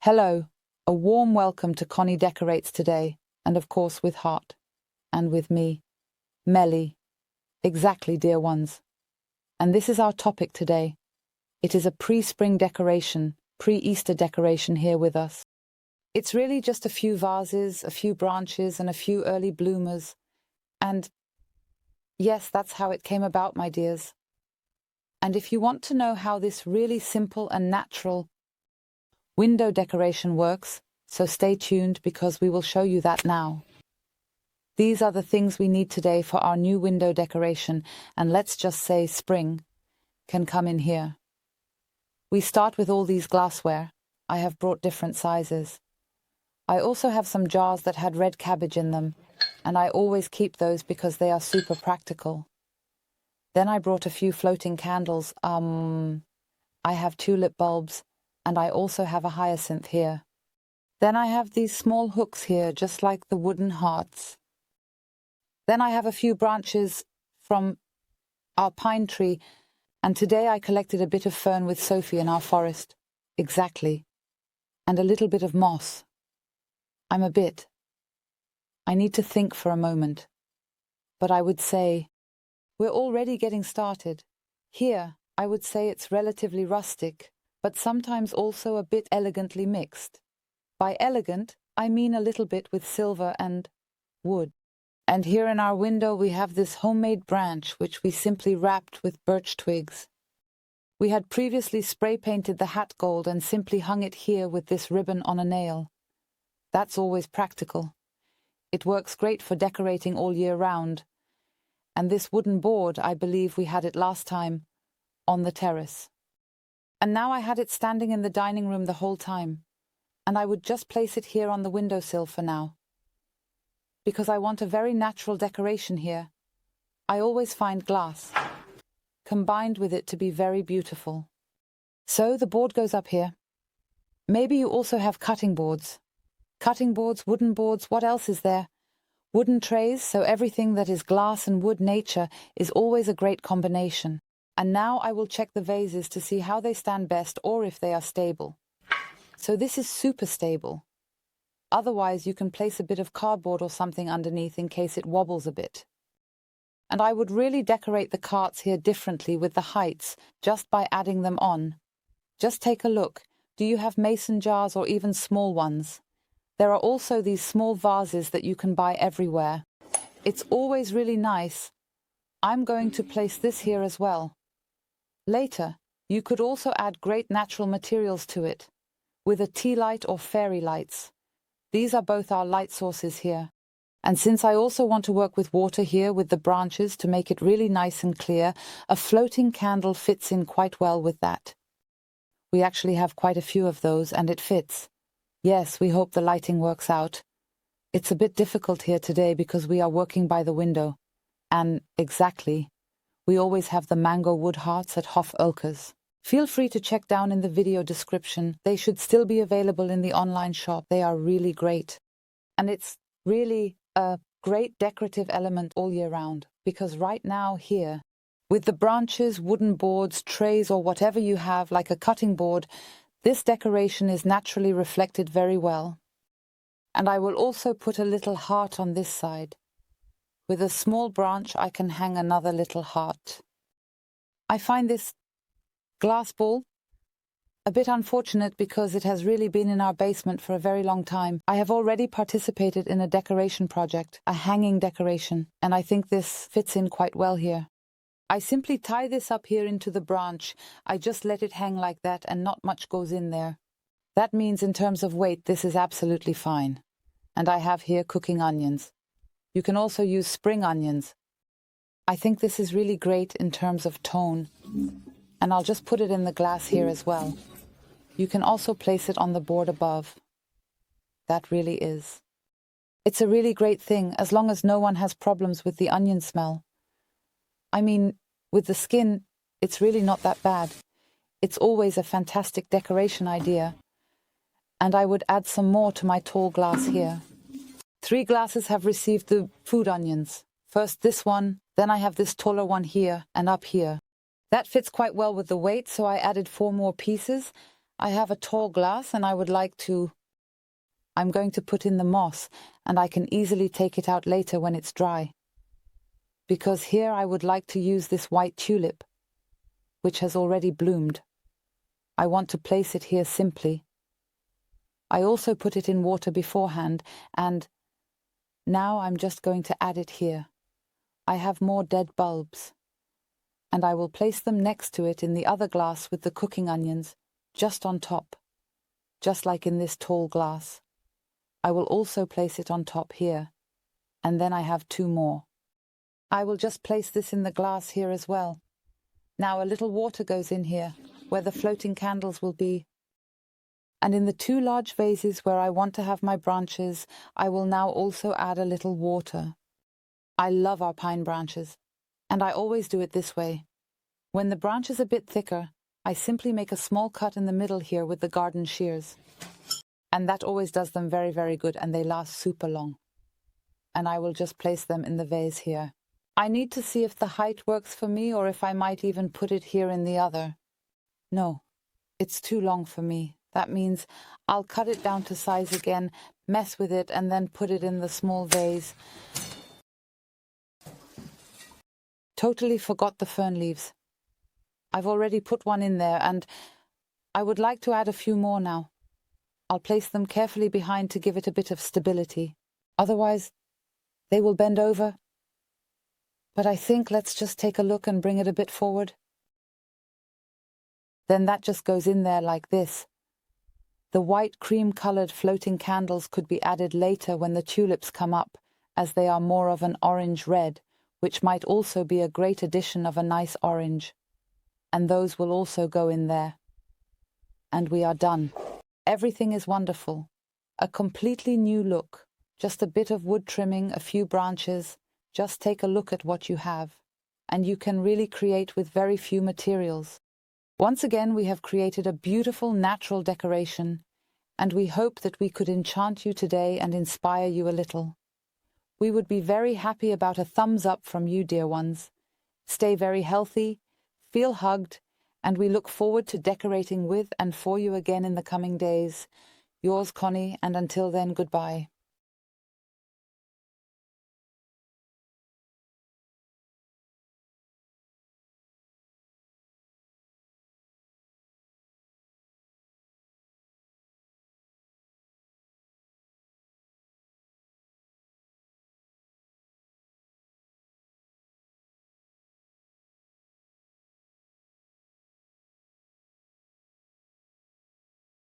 Hello, a warm welcome to Conny Decorates today, and of course with heart. And with me, Melly. Exactly, dear ones. And this is our topic today. It is a pre-spring decoration, pre-Easter decoration here with us. It's really just a few vases, a few branches, and a few early bloomers. And yes, that's how it came about, my dears. And if you want to know how this really simple and natural window decoration works, so stay tuned because we will show you that now. These are the things we need today for our new window decoration, and let's just say spring can come in here. We start with all these glassware. I have brought different sizes. I also have some jars that had red cabbage in them, and I always keep those because they are super practical. Then I brought a few floating candles. I have tulip bulbs, and I also have a hyacinth here. Then I have these small hooks here, just like the wooden hearts. Then I have a few branches from our pine tree, and today I collected a bit of fern with Sophie in our forest. Exactly. And a little bit of moss. I need to think for a moment. But I would say, we're already getting started. Here, I would say it's relatively rustic, but sometimes also a bit elegantly mixed. By elegant, I mean a little bit with silver and wood. And here in our window we have this homemade branch which we simply wrapped with birch twigs. We had previously spray painted the hat gold and simply hung it here with this ribbon on a nail. That's always practical. It works great for decorating all year round. And this wooden board, I believe we had it last time, on the terrace. And now I had it standing in the dining room the whole time, and I would just place it here on the windowsill for now. Because I want a very natural decoration here. I always find glass, combined with it to be very beautiful. So the board goes up here. Maybe you also have cutting boards. Cutting boards, wooden boards, what else is there? Wooden trays, so everything that is glass and wood nature is always a great combination. And now I will check the vases to see how they stand best or if they are stable. So this is super stable. Otherwise you can place a bit of cardboard or something underneath in case it wobbles a bit. And I would really decorate the carts here differently with the heights, just by adding them on. Just take a look. Do you have mason jars or even small ones? There are also these small vases that you can buy everywhere. It's always really nice. I'm going to place this here as well. Later, you could also add great natural materials to it, with a tea light or fairy lights. These are both our light sources here. And since I also want to work with water here with the branches to make it really nice and clear, a floating candle fits in quite well with that. We actually have quite a few of those and it fits. Yes, we hope the lighting works out. It's a bit difficult here today because we are working by the window. And exactly, we always have the mango wood hearts at Hof Ulkers. Feel free to check down in the video description. They should still be available in the online shop. They are really great. And it's really a great decorative element all year round. Because right now here, with the branches, wooden boards, trays or whatever you have, like a cutting board, this decoration is naturally reflected very well. And I will also put a little heart on this side. With a small branch, I can hang another little heart. I find this glass ball a bit unfortunate because it has really been in our basement for a very long time. I have already participated in a decoration project, a hanging decoration, and I think this fits in quite well here. I simply tie this up here into the branch. I just let it hang like that and not much goes in there. That means in terms of weight, this is absolutely fine. And I have here cooking onions. You can also use spring onions. I think this is really great in terms of tone. And I'll just put it in the glass here as well. You can also place it on the board above. That really is. It's a really great thing as long as no one has problems with the onion smell. I mean, with the skin, it's really not that bad. It's always a fantastic decoration idea. And I would add some more to my tall glass here. 3 glasses have received the food onions. First this one, then I have this taller one here and up here. That fits quite well with the weight, so I added 4 more pieces, I have a tall glass and I'm going to put in the moss, and I can easily take it out later when it's dry. Because here I would like to use this white tulip, which has already bloomed. I want to place it here simply. I also put it in water beforehand, and now I'm just going to add it here. I have more dead bulbs, and I will place them next to it in the other glass with the cooking onions, just on top, just like in this tall glass. I will also place it on top here, and then I have 2 more. I will just place this in the glass here as well. Now a little water goes in here, where the floating candles will be. And in the 2 large vases where I want to have my branches, I will now also add a little water. I love our pine branches, and I always do it this way. When the branch is a bit thicker, I simply make a small cut in the middle here with the garden shears. And that always does them very, very good, and they last super long. And I will just place them in the vase here. I need to see if the height works for me, or if I might even put it here in the other. No, it's too long for me. That means I'll cut it down to size again, mess with it, and then put it in the small vase. Totally forgot the fern leaves. I've already put one in there, and I would like to add a few more now. I'll place them carefully behind to give it a bit of stability. Otherwise, they will bend over. But I think let's just take a look and bring it a bit forward. Then that just goes in there like this. The white cream-colored floating candles could be added later when the tulips come up, as they are more of an orange-red, which might also be a great addition of a nice orange. And those will also go in there. And we are done. Everything is wonderful. A completely new look. Just a bit of wood trimming, a few branches. Just take a look at what you have. And you can really create with very few materials. Once again, we have created a beautiful natural decoration, and we hope that we could enchant you today and inspire you a little. We would be very happy about a thumbs up from you, dear ones. Stay very healthy, feel hugged, and we look forward to decorating with and for you again in the coming days. Yours, Conny, and until then, goodbye.